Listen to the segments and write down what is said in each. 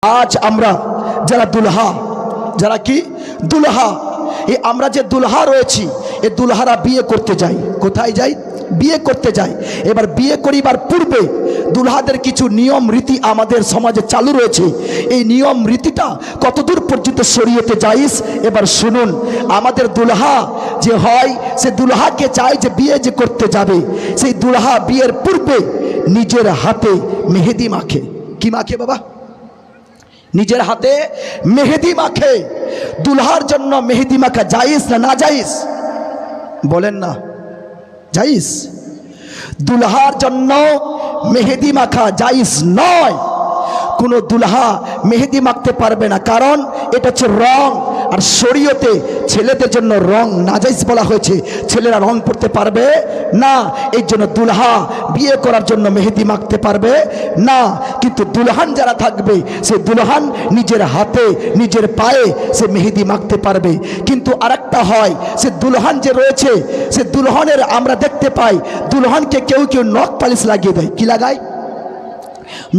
आज আমরা যারা দুলহা যারা কি দুলহা এই আমরা যে দুলহা রয়েছি এই দুলহারা বিয়ে করতে যাই কোথায় যাই বিয়ে করতে যাই এবার বিয়ে করিবার পূর্বে দুলহাদের কিছু নিয়ম রীতি আমাদের সমাজে চালু রয়েছে এই নিয়ম রীতিটা কতদূর পর্যন্ত শরীয়তে জায়েজ এবার শুনুন আমাদের দুলহা যে হয় সে দুলহাকে চায় যে বিয়ে যে করতে যাবে সেই দুলহা বিয়ের পূর্বে নিজের হাতে মেহেদি মাখে কি মাখে বাবা নিজের হাতে মেহেদি মাখে দুলহার জন্য মেহেদি মাখা জায়েজ না না জায়েজ বলেন না জায়েজ দুলহার জন্য মেহেদি মাখা জায়েজ নয় কোনো দুলহা মেহেদি মাখতে পারবে না কারণ এটা হচ্ছে রং আর শরীয়তে ছেলেদের জন্য রং নাজায়েজ বলা হয়েছে ছেলেরা রং পড়তে পারবে না এই জন্য দুলহা বিয়ে করার জন্য মেহেদি মাখতে পারবে না কিন্তু দুলহান যারা থাকবে সে দুলহান নিজের হাতে নিজের পায়ে সে মেহেদি মাখতে পারবে কিন্তু আরেকটা হয় সে দুলহান যে রয়েছে সে দুলহানের আমরা দেখতে পাই দুলহানকে কেউ কেউ নখ পালিশ লাগিয়ে দেয় কি লাগায়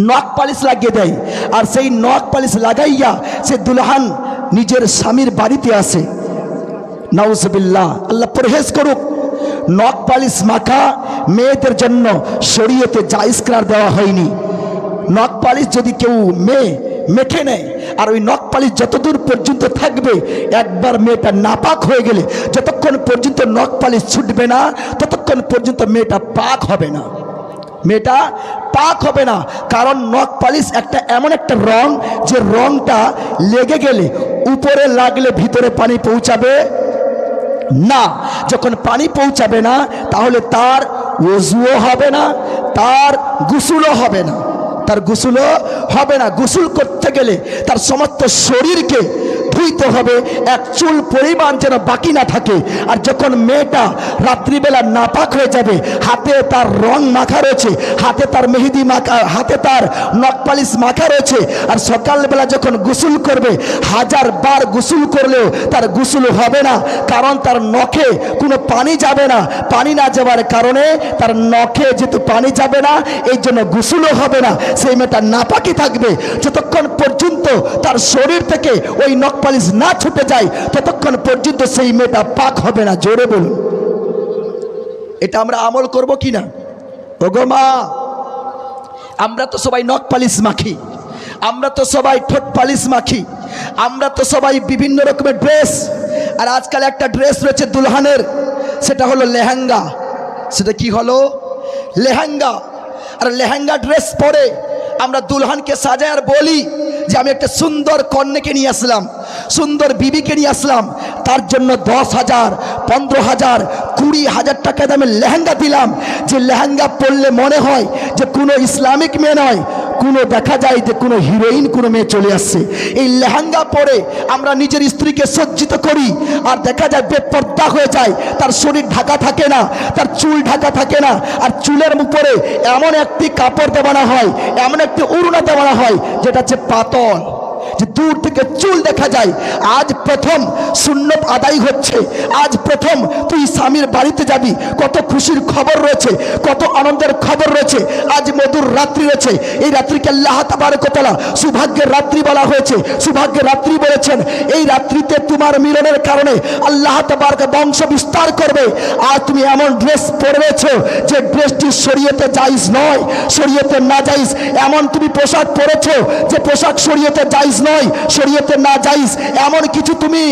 নখ পালিশ লাগিয়ে দেয় আর সেই নখ পালিশ লাগাইয়া সে দুলহান নিজের স্বামীর বাড়িতে আসে নাউজুবিল্লাহ আল্লাহ পরহেজ করুক নখ পালিশ মাখা মেয়েদের জন্য শরীয়তে জায়েজ করার দেওয়া হয়নি নখ পালিশ যদি কেউ মেয়ে মেখে নেয় আর ওই নখ পালিশ যতদূর পর্যন্ত থাকবে একবার মেয়েটা নাপাক হয়ে গেলে যতক্ষণ পর্যন্ত নখ পালিশ ছুটবে না ততক্ষণ পর্যন্ত মেয়েটা পাক হবে না মেয়েটা পাক হবে না কারণ নখ পালিশ একটা এমন একটা রং যে রংটা লেগে গেলে উপরে লাগলে ভিতরে পানি পৌঁছাবে না যখন পানি পৌঁছাবে না তাহলে তার ওযুও হবে না তার গোসলও হবে না তার গোসলও হবে না গোসল করতে গেলে তার সমস্ত শরীরকে ধুইতে হবে এক চুল পরিমাণ যেন বাকি না থাকে আর যখন মেয়েটা রাত্রিবেলা নাপাক হয়ে যাবে হাতে তার রং মাখা রয়েছে হাতে তার মেহেদি মাখা হাতে তার নখ পালিশ মাখা রয়েছে আর সকালবেলা যখন গোসল করবে হাজার বার গোসল করলেও তার গোসল হবে না কারণ তার নখে কোনো পানি যাবে না পানি না যাওয়ার কারণে তার নখে যেহেতু পানি যাবে না এই জন্য গোসলও হবে না সেই মেয়েটা নাপাকি থাকবে যতক্ষণ পর্যন্ত তার শরীর থেকে ওই নখ পালিশ না ছুটে যায় ততক্ষণ পর্যন্ত সেই মেয়েটা পাক হবে না জোরে বলুন এটা আমরা আমল করব কি না ওগো মা আমরা তো সবাই নখ পালিশ মাখি আমরা তো সবাই ঠোঁট পালিশ মাখি আমরা তো সবাই বিভিন্ন রকমের ড্রেস আর আজকাল একটা ড্রেস রয়েছে দুলহানের সেটা হলো লেহেঙ্গা সেটা কি হলো লেহেঙ্গা আর লেহেঙ্গা ড্রেস পরে আমরা দুলহানকে সাজায় আর বলি যে আমি একটা সুন্দর কন্যাকে নিয়ে আসলাম সুন্দর বিবিকে নিয়ে আসলাম তার জন্য 10,000 15,000 20,000 টাকা দামে লেহেঙ্গা দিলাম যে লেহেঙ্গা পরলে মনে হয় যে কোনো ইসলামিক মেয়ে নয় কোনো দেখা যায় যে কোনো হিরোইন কোনো মেয়ে চলে আসছে এই লেহেঙ্গা পরে আমরা নিজের স্ত্রীকে সজ্জিত করি আর দেখা যায় বেপর্দা হয়ে যায় তার শরীর ঢাকা থাকে না তার চুল ঢাকা থাকে না আর চুলের উপরে এমন একটি কাপড় দেওয়ানো হয় এমন একটি উড়না দেওয়ানো হয় যেটা হচ্ছে পাতল যে দূর থেকে চুল দেখা যায় আজ প্রথম সুন্নত আদায় হচ্ছে আজ প্রথম তুই স্বামীর বাড়িতে যাবি কত খুশির খবর রয়েছে কত আনন্দের খবর রয়েছে আজ মধুর রাত্রি রয়েছে এই রাত্রিকে আল্লাহ তাবারক ওয়া তাআলা সৌভাগ্যের রাত্রি বলা হয়েছে সৌভাগ্যের রাত্রি বলেছেন এই রাত্রিতে তোমার মিলনের কারণে আল্লাহ তাবারক বংশ বিস্তার করবে আর তুমি এমন ড্রেস পরেছো যে ড্রেসটি শরীয়তে জায়েজ নয় শরীয়তে না জায়েজ এমন তুমি পোশাক পরেছো যে পোশাক শরীয়তে জায়েজ নয় শরীয়তে না জায়েজ এমন কিছু তুমি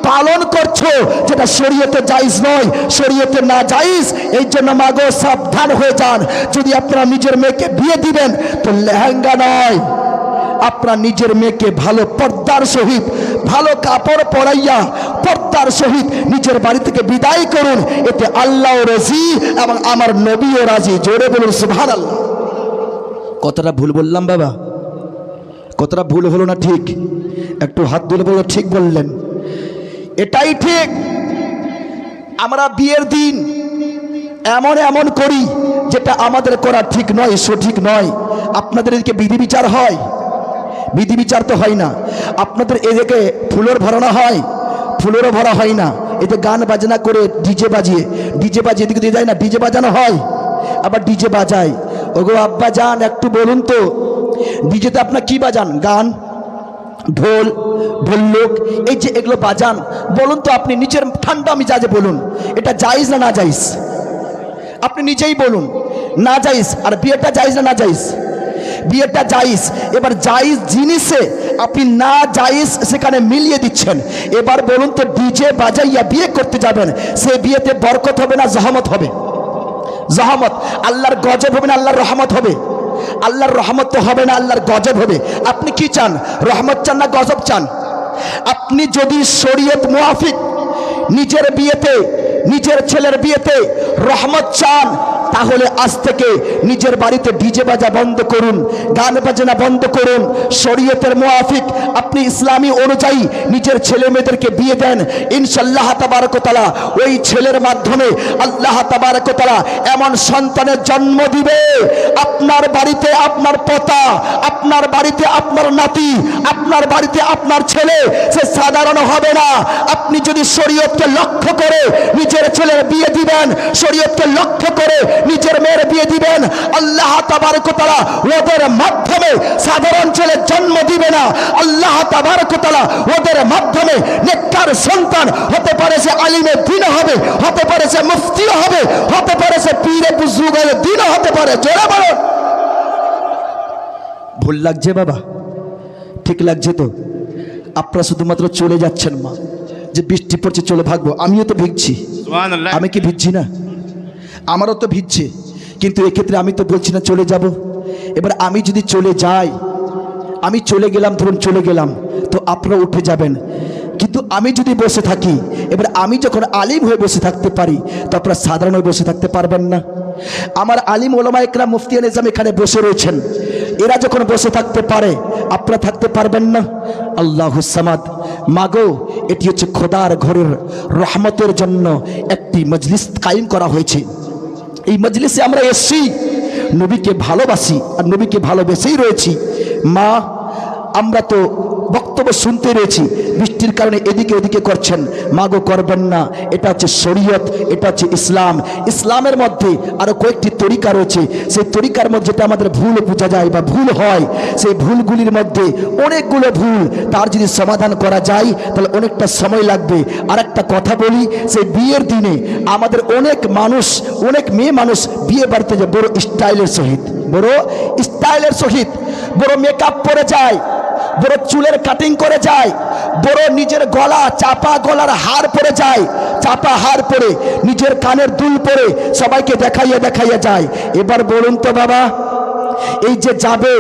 পালন করছো যেটা শরীয়তে জায়েজ নয় শরীয়তে না জায়েজ এই জন্য মাগো সাবধান হয়ে যান যদি আপনারা নিজের মেয়েকে বিয়ে দিবেন তো লেহেঙ্গা নয় আপনার নিজের মেয়েকে ভালো পর্দার সহিত ভালো কাপড় পরাইয়া পর্দার সহিত নিজের বাড়ি থেকে বিদায় করুন এতে আল্লাহ রাজি এবং আমার নবীও রাজি জোরে বলুন সুবহানাল্লাহ কতটা ভুল বললাম বাবা কতটা ভুল হলো না ঠিক একটু হাত তুলে বলো ঠিক বললেন এটাই ঠিক আমরা বিয়ের দিন এমন এমন করি যেটা আমাদের করা ঠিক নয় সঠিক নয় আপনাদের এদিকে বিধি বিচার হয় বিধি বিচার তো হয় না আপনাদের এদিকে ফুলের ভরানো হয় ফুলেরও ভরা হয় না এতে গান বাজনা করে ডিজে বাজিয়ে এদিকে দিয়ে যায় না ডিজে বাজানো হয় আবার ডিজে বাজায় ওগো আব্বা যান একটু বলুন তো ডিজেতে আপনার কি বাজান গান ঢোল, ঢোলক, এই যে এগুলো বাজান, বলুন তো আপনি নিজের ঠান্ডা মিজাজে বলুন, এটা জায়েজ না না জায়েজ? আপনি নিজেই বলুন, না জায়েজ। আর বিয়েটা জায়েজ না না জায়েজ? বিয়েটা জায়েজ। এবার জায়েজ জিনিসে আপনি না জায়েজ সেখানে মিলিয়ে দিচ্ছেন। এবার বলুন তো ডিজে বাজাইয়া বিয়ে করতে যাবেন, সে বিয়েতে বরকত হবে না জহমত হবে? জহমত। আল্লাহর গজব হবে না আল্লাহর রহমত হবে? আল্লাহর রহমত তো হবে না, আল্লাহর গজব হবে। আপনি কি চান, রহমত চান না গজব চান? আপনি যদি শরীয়ত মুআফিক নিজের বিয়েতে, নিজের ছেলের বিয়েতে রহমত চান, তাহলে আজ থেকে নিজের বাড়িতে ডিজে বাজা বন্ধ করুন, গান বাজনা বন্ধ করুন। শরীয়তের মুআফিক আপনি ইসলামী অনুযায়ী নিজের ছেলে মেয়েদেরকে বিয়ে দেন, ইনশাআল্লাহ তাবারক ওয়া তাআলা ওই ছেলের মাধ্যমে আল্লাহ তাবারক ওয়া তাআলা এমন সন্তানের জন্ম দিবে, আপনার বাড়িতে আপনার পোতা, আপনার বাড়িতে আপনার নাতি, আপনার বাড়িতে আপনার ছেলে, সে সাধারণ হবে না। আপনি যদি শরীয়তকে লক্ষ্য করে নিজের ছেলের বিয়ে দিবেন, শরীয়তকে লক্ষ্য করে নিজের মেয়ের বিয়ে দিবেন, আল্লাহ তাবারক ওয়া তাআলা ওদের মাধ্যমে সাধারণ ছেলে জন্ম দিবে না। আল্লাহ তাবারক ওয়া তাআলা ওদের মাধ্যমে নেককার সন্তান হতে পারে, সে আলিমে দ্বীন হবে, হতে পারে সে মুফতি হবে, হতে পারে সে পীরে বুজুর্গের দ্বীন হতে পারে। জোরে বলুন। ভুল লাগছে বাবা? ঠিক লাগছে তো? আপনারা শুধুমাত্র চলে যাচ্ছেন, মা যে বৃষ্টি পড়ছে চলে ভাগবো, আমিও তো ভিজছি। আমি কি ভিজছি না? আমারও তো ভিজছে, কিন্তু এক্ষেত্রে আমি তো বলছি না চলে যাব। এবার আমি যদি চলে যাই, আমি চলে গেলাম, ধরুন চলে গেলাম, তো আপনারা উঠে যাবেন। কিন্তু আমি যদি বসে থাকি, এবার আমি যখন আলিম হয়ে বসে থাকতে পারি, তো আপনারা সাধারণ হয়ে বসে থাকতে পারবেন না। আমার আলিম ওলামা ইকরাম মুফতিয়ান ইসলাম এখানে বসে রয়েছেন, এরা যখন বসে থাকতে পারে, আপনারা থাকতে পারবেন না? আল্লাহুস সামাদ। মাগো, এটি হচ্ছে খোদার ঘরের রহমতের জন্য একটি মজলিস কায়েম করা হয়েছে। এই মজলিসে আমরা এসেছি, নবীকে ভালোবাসি আর নবীকে ভালোবেসেই রয়েছি। মা, আমরা তো বক্তব্য শুনতে রয়েছি, বৃষ্টির কারণে এদিকে ওদিকে করছেন, মাগো করবেন না। এটা হচ্ছে শরীয়ত, এটা হচ্ছে ইসলাম। ইসলামের মধ্যে আরও কয়েকটি তরিকা রয়েছে, সেই তরিকার মধ্যে যেটা আমাদের ভুল বোঝা যায় বা ভুল হয়, সেই ভুলগুলির মধ্যে অনেকগুলো ভুল, তার যদি সমাধান করা যায় তাহলে অনেকটা সময় লাগবে। আর একটা কথা বলি, সেই বিয়ের দিনে আমাদের অনেক মানুষ, অনেক মেয়ে মানুষ বিয়ে বাড়িতে যায় বড় স্টাইলের সহিত, বড় স্টাইলের সহিত বড় মেকআপ পরে যায়, বড় চুলের কাটিং করে যায়, বড় নিজের গলা চাপা গলার হার পরে যায়, চাপা হার পরে নিজের কানের দুল পরে সবাইকে দেখাইয়া দেখাইয়া যায়। এবার বলুন তো বাবা, এই যে যাবে,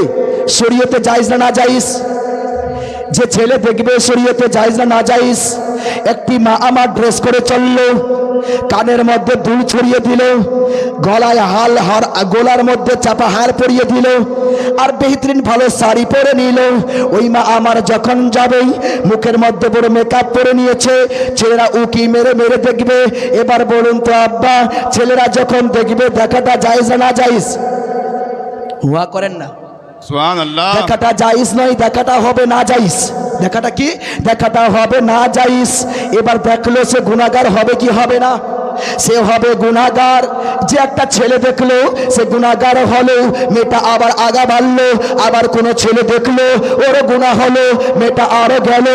শরীয়তে জায়েজ না না জায়েজ? যে ছেলে দেখবে শরীয়তে জায়েজ না না জায়েজ? একটি মা আমার ড্রেস করে চললো, কানের মধ্যে দুল ছড়িয়ে দিল, গলায় হার গলার মধ্যে চাপা হার পরিয়ে দিল, আর বেহতরিন ভালো শাড়ি পরে নিল। ওই মা আমার যখন যাবে, মুখের মধ্যে বড় মেকআপ পরে নিয়েছে, ছেলেরা উকি মেরে মেরে দেখবে। এবার বলুন তো আব্বা, ছেলেরা যখন দেখবে, দেখাটা জায়েজ না না জায়েজ? হুয়া করেন না? সুবহানাল্লাহ। দেখাটা জায়েজ নয়, দেখাটা হবে না জায়েজ। দেখাটা কি? দেখাটা হবে না জায়েজ। এবার দেখলো, সে গুনাহগার হবে কি হবে না? সে হবে গুনাহগার। যে একটা ছেলে দেখলো, সে গুনাহগার হলো, মেয়েটা আবার আগা বাড়লো, আবার কোনো ছেলে দেখলো, ওরও গুনাহ হলো, মেয়েটা আরো গেল,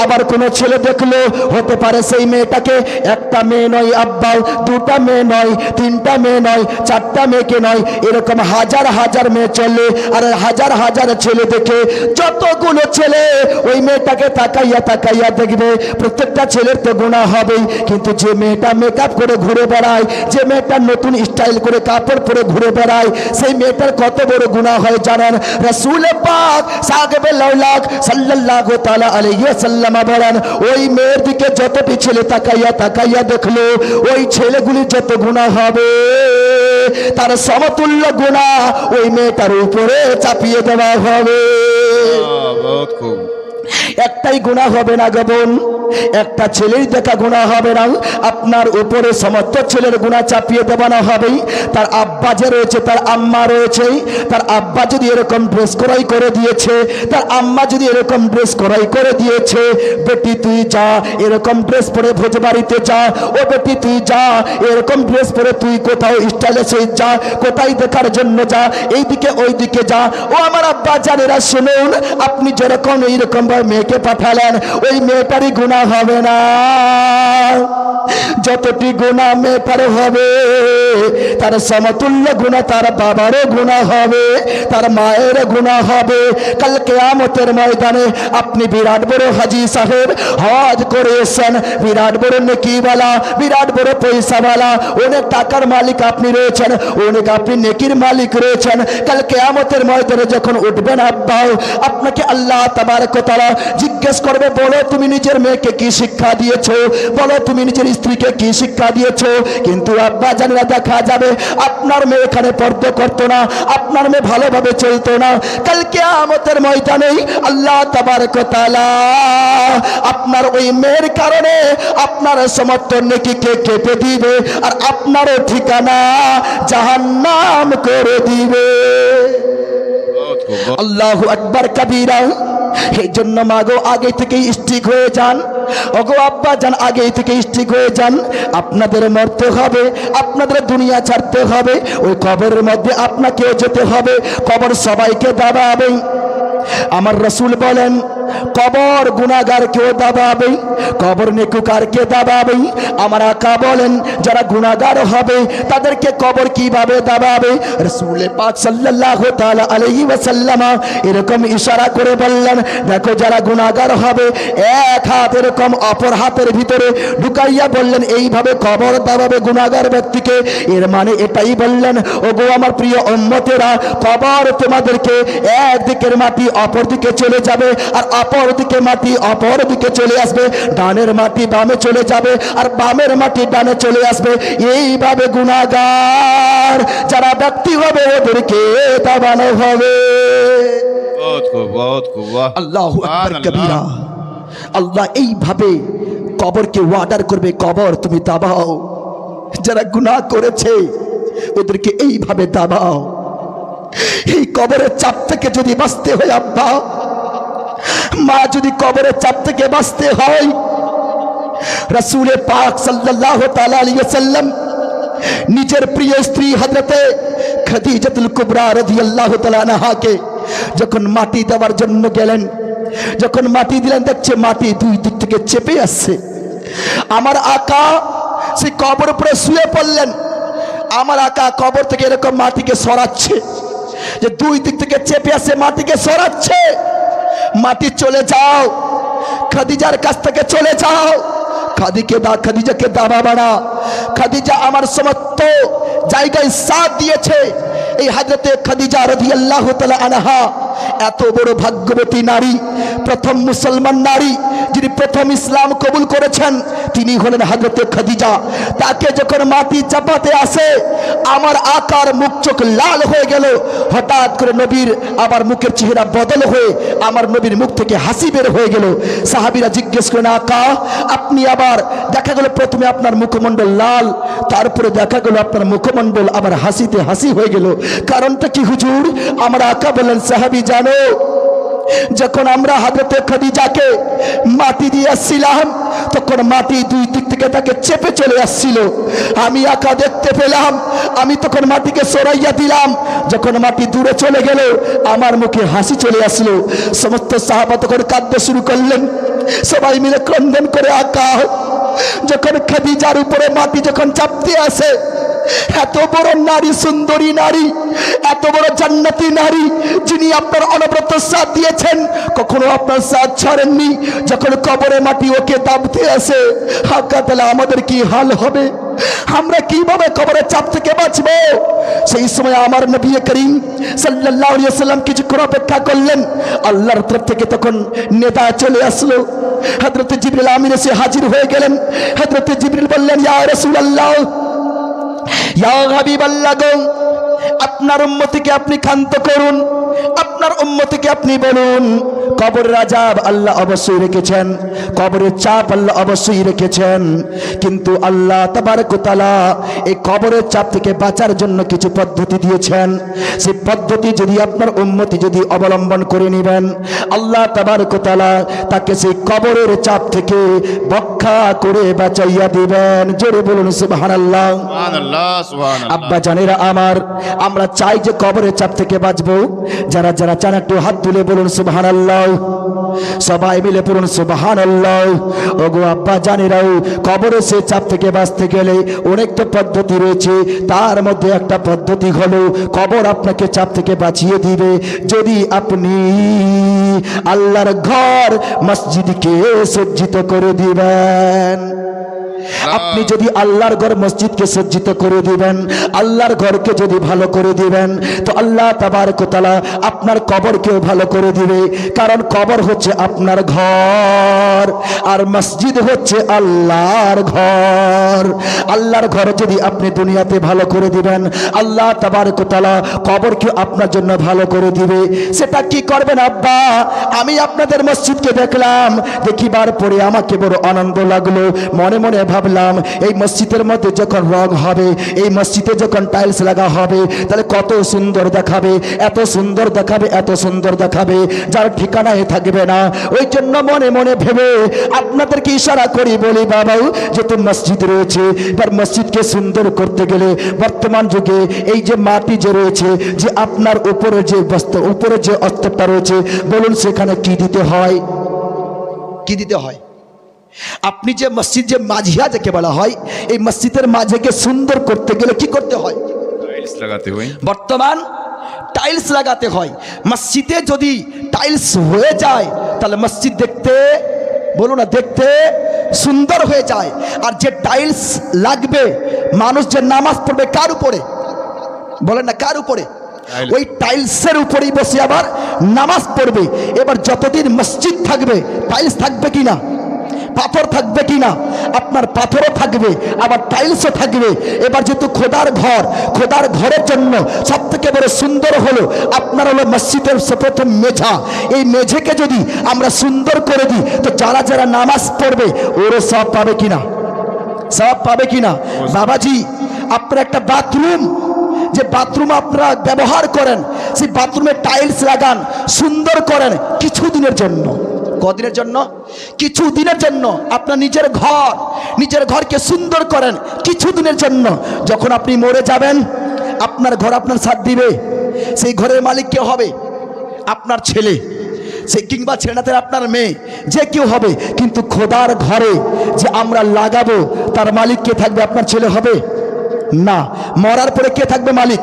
আবার কোনো ছেলে দেখলো, হতে পারে সেই মেয়েটাকে একটা মেয়ে নয় আব্বা, দুটা মেয়ে নয়, তিনটা মেয়ে নয়, চারটা মেয়েকে নয়, এরকম হাজার হাজার মেয়ে চলে, আর হাজার হাজার ছেলে দেখে যতগুলো ছেলে ওই মেয়েটাকে তাকাইয়া তাকাইয়া দেখবে, প্রত্যেকটা ছেলের তো গুনাহ হবেই। কিন্তু যে মেয়েটা মেকআপ করে ঘুরে বেড়ায়, যে মেয়েটা নতুন স্টাইল করে কাপড় পরে ঘুরে বেড়ায়, সেই মেয়েটার কত বড় গুনাহ হয় জানেন? রাসূল পাক সাহাবে লাউলাক সাল্লাল্লাহু তাআলা আলাইহি ওয়াসাল্লাম বলেন, ওই মেয়ের দিকে যতটি ছেলে তাকাইয়া তাকাইয়া দেখলো, ওই ছেলেগুলির যত গুনাহ হবে, তার সমতুল্য গুনাহ ওই মেয়েটার উপরে চাপিয়ে দেওয়া হবে। একটাই গুনাহ হবে না গো বোন, একটা ছেলের দেখা গুনাহ হবে না, আপনার উপরে সমস্ত ছেলের গুনাহ চাপিয়ে দেওয়ানো হবে। তার আব্বা যে রয়েছে, তার আম্মা রয়েছে, তার আব্বা যদি এরকম ড্রেস ক্রয় করে দিয়েছে, তার আম্মা যদি এরকম ড্রেস ক্রয় করে দিয়েছে, বেটি তুই যা এরকম ড্রেস পরে ভোজ বাড়িতে যা, ও বেটি তুই যা এরকম ড্রেস পরে তুই কোথাও স্টাইলে সেই যা, কোথায় দেখার জন্য যা, এইদিকে ওই দিকে যা। ও আমার আব্বা জানেরা শুনুন, আপনি যেরকম এইরকম ভাবে মেয়েকে পাঠালেন, ওই মেয়েটারই গুনাহ হবে না। যতটি গুনাহ মেয়েটার হবে, তার সমতুল্য গুনাহ তার বাবারও গুনাহ হবে, তার মায়ের গুনাহ হবে। কাল কিয়ামতের ময়দানে আপনি বিরাট বড় হাজী সাহেব, হজ করে এসেছেন, বিরাট বড় নেকিওয়ালা, বিরাট বড় পয়সাওয়ালা, অনেক টাকার মালিক আপনি রয়েছেন, অনেক আপনি নেকির মালিক রয়েছেন। কাল কিয়ামতের ময়দানে যখন উঠবেন আব্বা, আপনাকে আল্লাহ তাবারক ওয়া তাআলা জিজ্ঞেস করবে, বলো তুমি নিজের মেয়েকে কি শিক্ষা দিয়েছো, বলো তুমি নিজের স্ত্রীকে কি শিক্ষা দিয়েছো। কিন্তু আব্বা জানেরা দেখা যাবে আপনার মেয়ে এখানে পর্দা করতো না, আপনার মেয়ে ভালোভাবে চলতো না। কাল কিয়ামতের ময়দানে আল্লাহ তাবারক ওয়া তাআলা আপনার ওই মেয়ের কারণে আপনার সমস্ত নেকিকে কেটে দিবে, আর আপনারও ঠিকানা জাহান্নাম করে দিবে। আল্লাহু আকবার কাবীরা। এই জন্য মাগো আগে থেকেই স্ট্রিক হয়ে যান, ওগো আব্বা যান আগে থেকে স্ট্রিক হয়ে যান। আপনাদের মরতে হবে, আপনাদের দুনিয়া ছাড়তে হবে, ওই কবরের মধ্যে আপনাকেও যেতে হবে, কবর সবাইকে দাবাবে। আমার রাসূল বলেন, কবর গুনাহগারকেও দাবাবে, কবর নেকুকারকে দাবাবে। আমার আকা বলেন, যারা গুনাহগার হবে তাদেরকে কবর কিভাবে দাবাবে। রাসূল পাক সাল্লাল্লাহু তাআলা আলাইহি ওয়াসাল্লাম এরকম ইশারা করে বললেন, দেখো যারা গুনাহগার হবে, এক হাত এরকম অপর হাতের ভিতরে ঢুকাইয়া বললেন, এইভাবে কবর দাবাবে গুনাহগার ব্যক্তিকে। এর মানে এটাই বললেন, ওগো আমার প্রিয় উম্মতেরা, কবর তোমাদেরকে একদিকের মাটি অপর দিকে চলে যাবে, আর অপর দিকে মাটি অপর দিকে চলে আসবে, ডানের মাটি বামে চলে যাবে, আর বামের মাটি ডানে চলে আসবে। এইভাবে গুনাহগার যারা ব্যক্তি হবে ওদেরকে দাবানো হবে। আল্লাহু আকবার কবীরা। আল্লাহ এইভাবে কবরকে ওয়ার্ডার করবে, কবর তুমি দাবাও। যারা গুনাহ করেছে ওদেরকে এইভাবে দাবাও। এই কবরের চাপ থেকে যদি বাঁচতে হয় আব্বা, মা যদি কবরের চাপ থেকে বাঁচতে হয়, রাসূল পাক সাল্লাল্লাহু তাআলা আলাইহি ওয়াসাল্লাম নিজের প্রিয় স্ত্রী হযরতে খাদিজাতুল কুবরা রাদিয়াল্লাহু তাআলা আনহাকে যখন মাটি দেওয়ার জন্য গেলেন, যখন মাটি দিলেন, দেখছে মাটি দুই দিক থেকে চেপে আসছে। আমার আকা সেই কবর উপরে শুয়ে পড়লেন, আমার আকা কবর থেকে এরকম মাটিকে সরাচ্ছে, যে দুই দিক থেকে চেপে আসে মাটিকে সরাচ্ছে। মাটি চলে যাও, খাদিজার কাছ থেকে চলে যাও, খাদিজাকে দাবাবা না। খাদিজা আমার সমস্ত জায়গায় সাথ দিয়েছে। এই হযরতে খাদিজা রাদিয়াল্লাহু তাআলা আনহা এত বড় ভাগ্যবতী নারী, প্রথম মুসলমান নারী যিনি প্রথম ইসলাম কবুল করেছেন, তিনি হলেন হযরতে খাদিজা। তাকে যখন মাটি চাপাতে আসে, আমার আকার মুখ চোখ লাল হয়ে গেল। হঠাৎ করে নবীর আবার মুখের চেহারা বদল হয়ে আমার নবীর মুখ থেকে হাসি বের হয়ে গেল। সাহাবীরা জিজ্ঞেস করেন, আকা আপনি আবার, দেখা গেল প্রথমে আপনার মুখমণ্ডল লাল, তারপরে দেখা গেল আপনার মুখমণ্ডল আবার হাসিতে হাসি হয়ে গেল, কারণটা কি হুজুর? আমার আকা বললেন, সাহাবী জানো, যখন আমরা হযরতে খাদিজাকে মাটি দিয়ে আসছিলাম, তখন মাটি দুই দিক থেকে তাকে চেপে চলে আসছিল। আমি আকা দেখতে পেলাম, আমি তখন মাটিকে সরাইয়া দিলাম। যখন মাটি দূরে চলে গেল, আমার মুখে হাসি চলে আসলো। সমস্ত সাহাবা তখন কাঁদতে শুরু করলেন, সবাই মিলে ক্রন্দন করে, আকা যখন খাদিজার উপরে মাটি যখন চাপতে আসে, এত বড় নারী, সুন্দরী নারী, এত বড় জান্নাতি নারী, যিনি আপনার অনবরত সাথ দিয়েছেন, কখনো আপনার সাথ ছাড়েননি, যখন কবরে মাটি ওকে দাবতে আসে, আকা তাহলে আমাদের কি হাল হবে? আমরা কিভাবে কবরের চাপ থেকে বাঁচব? সেই সময় আমার নবী করিম সাল্লাল্লাহু আলাইহি ওয়াসাল্লাম কিছুক্ষণ অপেক্ষা করলেন। আল্লাহর তরফ থেকে তখন নেতা চলে আসলো। হযরত জিবরিল আমিন এসে হাজির হয়ে গেলেন। হযরত জিবরিল বললেন, ইয়া রাসূলুল্লাহ, ইয়া হাবিবাল্লাহ, আপনার উম্মতিকে আপনি ক্ষান্ত করুন, আপনার উম্মতিকে আপনি বলুন কবরের আযাব আল্লাহ অবশ্যই রেখেছেন, কবরের চাপ আল্লাহ অবশ্যই রেখেছেন, কিন্তু আল্লাহ তাবারক ওয়া তাআলা এই কবরের চাপ থেকে বাঁচার জন্য কিছু পদ্ধতি দিয়েছেন। সেই পদ্ধতি যদি আপনার উম্মতি যদি অবলম্বন করে নেবেন, আল্লাহ তাবারক ওয়া তাআলা তাকে সেই কবরের চাপ থেকে রক্ষা করে বাঁচাইয়া দিবেন। জোরে বলুন সুবহানাল্লাহ। আব্বা জানেরা আমার, আমরা চাই যে কবরের চাপ থেকে বাঁচবো। যারা যারা চান একটু হাত তুলে বলুন সুবহানাল্লাহ, সবাই মিলে পড়ুন সুবহানাল্লাহ। ওগো আব্বা জানেরাও, কবরের সেই চাপ থেকে বাঁচতে গেলে অনেকটা পদ্ধতি রয়েছে। তার মধ্যে একটা পদ্ধতি হলো কবর আপনাকে চাপ থেকে বাঁচিয়ে দিবে যদি আপনি আল্লাহর ঘর মসজিদকে সজ্জিত করে দিবেন। আপনি যদি আল্লাহর ঘর মসজিদকে সজ্জিত করে দিবেন, আল্লাহর ঘরকে যদি ভালো করে দিবেন, তো আল্লাহ তাবারক ওয়া তাআলা আপনার কবরকেও ভালো করে দিবে। কারণ কবর হচ্ছে আপনার ঘর আর মসজিদ হচ্ছে আল্লাহর ঘর। আল্লাহর ঘর যদি আপনি দুনিয়াতে ভালো করে দিবেন, আল্লাহ তাবারক ওয়া তাআলা কবরকে আপনার জন্য ভালো করে দিবে। সেটা কি করবেন আব্বা? আমি আপনাদের মসজিদকে দেখলাম, দেখিবার পরে আমাকে বড় আনন্দ লাগলো। মনে মনে ভাবলাম এই মসজিদের মধ্যে যখন রং হবে, এই মসজিদে যখন টাইলস লাগা হবে, তাহলে কত সুন্দর দেখাবে, এত সুন্দর দেখাবে, এত সুন্দর দেখাবে, যার ঠিকানায় থাকবে না। ওই জন্য মনে মনে ভেবে আপনাদেরকে ইশারা করি, বলি বাবাও যেহেতু মসজিদ রয়েছে, এবার মসজিদকে সুন্দর করতে গেলে বর্তমান যুগে এই যে মাটি যে রয়েছে, যে আপনার উপরে যে বস্ত্র, উপরে যে অস্ত্রটা রয়েছে, বলুন সেখানে কি দিতে হয়? কি দিতে হয়? আপনি যে মসজিদ যে মাঝিয়া যাকে বলা হয়, এই মসজিদের মাঝেকে সুন্দর করতে গেলে কি করতে হয়? টাইলস লাগাতে হয়। বর্তমান টাইলস লাগাতে হয়। মসজিদে যদি টাইলস হয়ে যায় তাহলে মসজিদ দেখতে, বলুন না, দেখতে সুন্দর হয়ে যায়। আর যে টাইলস লাগবে, মানুষ যে নামাজ পড়বে কার উপরে? বলেন না, কার উপরে? ওই টাইলসের উপরেই বসে আবার নামাজ পড়বে। এবার যতদিন মসজিদ থাকবে, টাইলস থাকবে কিনা? পাথর থাকবে কিনা? আপনার পাথরও থাকবে, আবার টাইলসও থাকবে। এবার যেহেতু খোদার ঘর, খোদার ঘরের জন্য সব থেকে বড় সুন্দর হলো আপনার হলো মসজিদের প্রথম মেঝা। এই মেঝেকে যদি আমরা সুন্দর করে দিই, তো যারা যারা নামাজ পড়বে ওরও সব পাবে কিনা? সব পাবে কিনা? বাবাজি, আপনার একটা বাথরুম, যে বাথরুম আপনারা ব্যবহার করেন, সেই বাথরুমে টাইলস লাগান, সুন্দর করেন কিছুদিনের জন্য। কদিনের জন্য? কিছু দিনের জন্য। আপনার নিজের ঘর, নিজের ঘরকে সুন্দর করেন কিছুদিনের জন্য। যখন আপনি মরে যাবেন, আপনার ঘর আপনার সাথ দিবে। সেই ঘরের মালিক কে হবে? আপনার ছেলে, সে কিংবা ছেলেটাতে আপনার মেয়ে, যে কেউ হবে। কিন্তু খোদার ঘরে যে আমরা লাগাবো, তার মালিক কে থাকবে? আপনার ছেলে হবে না। মরার পরে কে থাকবে মালিক?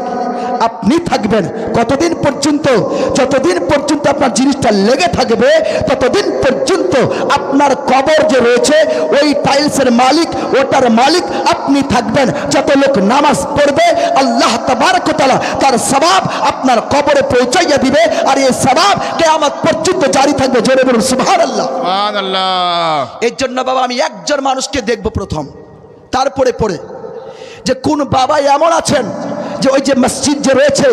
আপনি থাকবেন। কতদিন পর্যন্ত? যতদিন পর্যন্ত আপনার জিনিসটা লেগে থাকবে, ততদিন পর্যন্ত আপনার কবর যে রয়েছে, ওই টাইলসের মালিক, ওটার মালিক আপনি থাকবেন। যত লোক নামাজ পড়বে, আল্লাহ তাবারক ওয়া তাআলা তার সওয়াব আপনার কবরে পৌঁছাইয়া দিবে। আর এই সওয়াব কিয়ামত পর্যন্ত জারি থাকবে। জোরে বলুন সুবহানাল্লাহ। সুবহানাল্লাহ। এর জন্য বাবা আমি একজন মানুষকে দেখব প্রথম, তারপরে পড়ে যে কোন বাবা এমন আছেন যে ওই যে মসজিদ যে রয়েছে,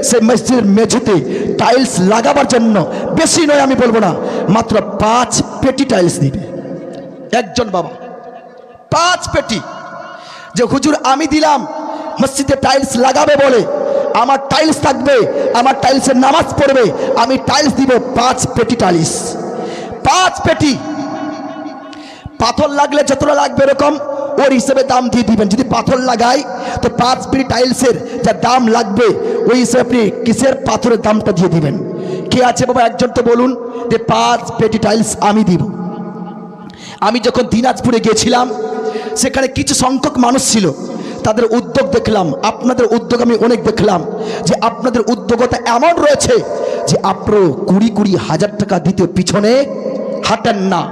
সেই মসজিদের মেঝেতে টাইলস লাগাবার জন্য বেশি নয়, আমি বলবো না, মাত্র 5 পেটি টাইলস দিবে একজন বাবা। 5 পেটি। যে হুজুর আমি দিলাম মসজিদে টাইলস লাগাবে বলে, আমার টাইলস থাকবে, আমার টাইলসের নামাজ পড়বে, আমি টাইলস দিব 5 পেটি টাইলস। 5 পেটি। পাথর লাগলে যতটা লাগবে এরকম ওর হিসেবে দাম দিয়ে দিবেন। যদি পাথর লাগাই তো 5 পেটি টাইলসের যা দাম লাগবে, ওই হিসেবে আপনি কিসের পাথরের দামটা দিয়ে দিবেন। কে আছে বাবা একজন তো বলুন যে 5 পেটি টাইলস আমি দিব। আমি যখন দিনাজপুরে গিয়েছিলাম, সেখানে কিছু সংখ্যক মানুষ ছিল, তাদের উদ্যোগ দেখলাম। আপনাদের উদ্যোগ আমি অনেক দেখলাম, যে আপনাদের উদ্যোগতা এমন রয়েছে যে আপনার 20-20 হাজার টাকা দিতে পিছনে হাঁটেন না।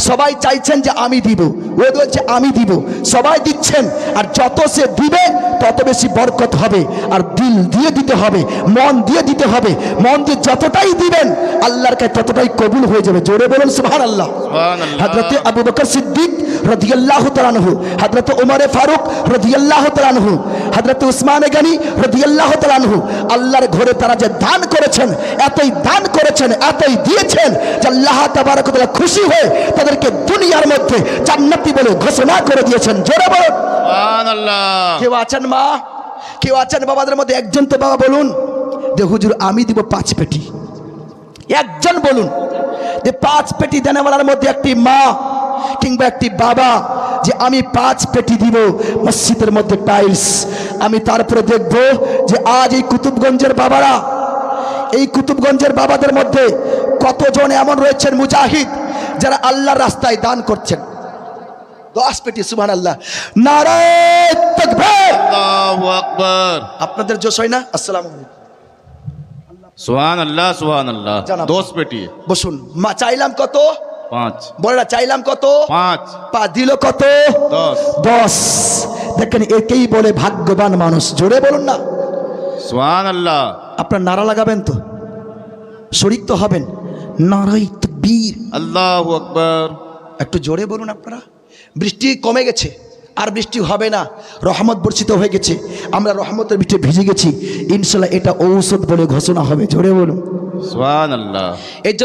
সবাই চাইছেন যে আমি দিব, ও বলছে আমি দিব, সবাই দিচ্ছেন। আর যত সে দিবে তত বেশি বরকত হবে। আর দিল দিয়ে দিতে হবে, মন দিয়ে দিতে হবে। মন দিয়ে যতটাই দিবেন আল্লাহর কাছে ততটাই কবুল হয়ে যাবে। জোরে বলুন সুবহানাল্লাহ। সুবহানাল্লাহ। হযরতে আবু বকর সিদ্দিক রাদিয়াল্লাহু তাআলা আনহু, হযরতে ওমরে ফারুক রাদিয়াল্লাহু তাআলা আনহু, হযরতে উসমানে গনি রাদিয়াল্লাহু তাআলা আনহু আল্লাহর ঘরে তারা যে দান করেছেন, এতই দান করেছেন, এতই দিয়েছেন যে আল্লাহ তাবারক ওয়া তাআলা খুশি হয়ে তাদেরকে দুনিয়ার মধ্যে জান্নাতি বলে ঘোষণা করে দিয়েছেন। জোরে বলুন সুবহানাল্লাহ। কেউ আছেন মা, কেউ আছেন বাবাদের মধ্যে? একজন তো বাবা বলুন যে হুজুর আমি দিব 5 পেটি। একজন বলুন যে 5 পেটি দেনেওয়ালার মধ্যে একটি মা কিংবা একটি বাবা যে আমি 5 পেটি দিব মসজিদের মধ্যে টাইলস। আমি তারপরে দেখব যে আজ এই কুতুবগঞ্জের বাবারা, এই কুতুবগঞ্জের বাবাদের মধ্যে কতজন এমন রয়েছেন মুজাহিদ যারা আল্লাহর রাস্তায় দান করছেন। 10 পেটি, সুবহানাল্লাহ, নারায়ে তাকবীর। আল্লাহু আকবার। আপনাদের জোশ হয় না? আসসালামু আলাইকুম। সুবহানাল্লাহ সুবহানাল্লাহ। জানাব। 10 পেটি। বসুন। মা চাইলাম কত? 5 বড়রা চাইলাম কত? 5 পা দিল কত? 10 10। দেখেন একেই বলে ভাগ্যবান মানুষ। জোরে বলুন না। সুবহানাল্লাহ। আপনার নারা লাগাবেন তো, শরীক তো হবেন। নারায়ে তাকবীর। আল্লাহু আকবার। একটু জোরে বলুন আপনারা। বৃষ্টি কমে গেছে, আর বৃষ্টি হবে না, রহমত বর্ষিত হয়ে গেছে, আমরা রহমতের বৃষ্টি ভিজে গেছি। ইনশাল্লাহ এটা ঔষধ বলে ঘোষণা হবে। জোরে বলুন সুবহানাল্লাহ। এর জন্য